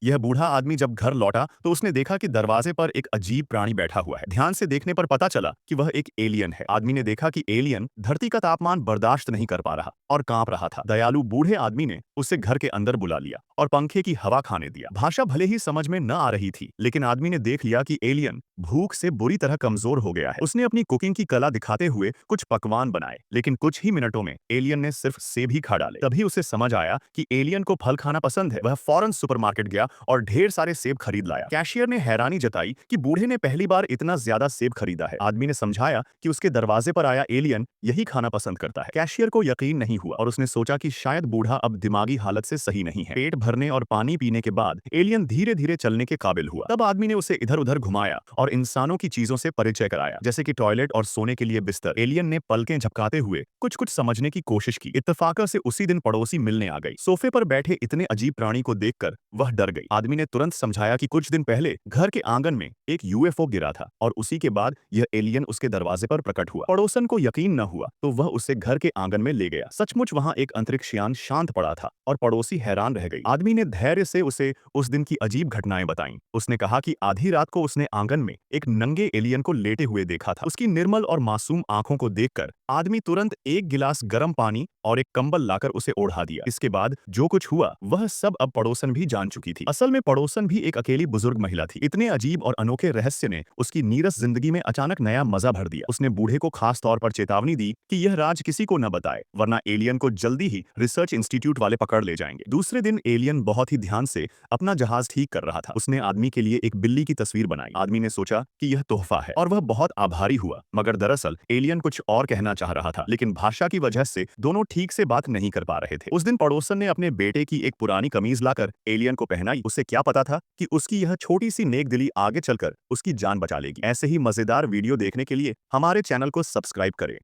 यह बूढ़ा आदमी जब घर लौटा तो उसने देखा कि दरवाजे पर एक अजीब प्राणी बैठा हुआ है। ध्यान से देखने पर पता चला कि वह एक एलियन है। आदमी ने देखा कि एलियन धरती का तापमान बर्दाश्त नहीं कर पा रहा और कांप रहा था। दयालु बूढ़े आदमी ने उसे घर के अंदर बुला लिया और पंखे की हवा खाने दिया। भाषा भले ही समझ में न आ रही थी, लेकिन आदमी ने देख लिया कि एलियन भूख से बुरी तरह कमजोर हो गया है। उसने अपनी कुकिंग की कला दिखाते हुए कुछ पकवान बनाए, लेकिन कुछ ही मिनटों में एलियन ने सिर्फ सेब ही खा डाले। तभी उसे समझ आया कि एलियन को फल खाना पसंद है। वह फौरन सुपरमार्केट गया और ढेर सारे सेब खरीद लाया। कैशियर ने हैरानी जताई कि बूढ़े ने पहली बार इतना ज्यादा सेब खरीदा है। आदमी ने समझाया कि उसके दरवाजे पर आया एलियन यही खाना पसंद करता है। कैशियर को यकीन नहीं हुआ और उसने सोचा कि शायद बूढ़ा अब दिमागी हालत से सही नहीं है। पेट भरने और पानी पीने के बाद एलियन धीरे धीरे चलने के काबिल हुआ। तब आदमी ने उसे इधर उधर घुमाया और इंसानों की चीजों से परिचय कराया, जैसे कि टॉयलेट और सोने के लिए बिस्तर। एलियन ने पलकें झपकाते हुए कुछ कुछ समझने की कोशिश की। इत्तेफाक से उसी दिन पड़ोसी मिलने आ गई। सोफे पर बैठे इतने अजीब प्राणी को देखकर वह डर गई। आदमी ने तुरंत समझाया कि कुछ दिन पहले घर के आंगन में एक यूएफओ गिरा था और उसी के बाद यह एलियन उसके दरवाजे पर प्रकट हुआ। पड़ोसन को यकीन न हुआ तो वह उसे घर के आंगन में ले गया। सचमुच वहां एक अंतरिक्ष यान शांत पड़ा था और पड़ोसी हैरान रह गई। आदमी ने धैर्य से उसे उस दिन की अजीब घटनाएं बताईं। उसने कहा कि आधी रात को उसने आंगन में एक नंगे एलियन को लेटे हुए देखा था। उसकी निर्मल और मासूम आंखों को देखकर आदमी तुरंत एक गिलास गर्म पानी और एक कंबल लाकर उसे ओढ़ा दिया। इसके बाद जो कुछ हुआ वह सब अब पड़ोसन भी जान चुकी थी। असल में पड़ोसन भी एक अकेली बुजुर्ग महिला थी। इतने अजीब और अनोखे रहस्य ने उसकी नीरस जिंदगी में अचानक नया मजा भर दिया। उसने बूढ़े को खास तौर पर चेतावनी दी कि यह राज किसी को न बताए, वरना एलियन को जल्दी ही रिसर्च इंस्टीट्यूट वाले पकड़ ले जाएंगे। दूसरे दिन एलियन बहुत ही ध्यान से अपना जहाज ठीक कर रहा था। उसने आदमी के लिए एक बिल्ली की तस्वीर बनाई। आदमी ने सोचा कि यह तोहफा है और वह बहुत आभारी हुआ, मगर दरअसल एलियन कुछ और कहना चाह रहा था, लेकिन भाषा की वजह से दोनों ठीक से बात नहीं कर पा रहे थे। उस दिन पड़ोसन ने अपने बेटे की एक पुरानी कमीज लाकर एलियन को पहनाई। उसे क्या पता था कि उसकी यह छोटी सी नेक दिली आगे चलकर उसकी जान बचा लेगी। ऐसे ही मजेदार वीडियो देखने के लिए हमारे चैनल को सब्सक्राइब करें।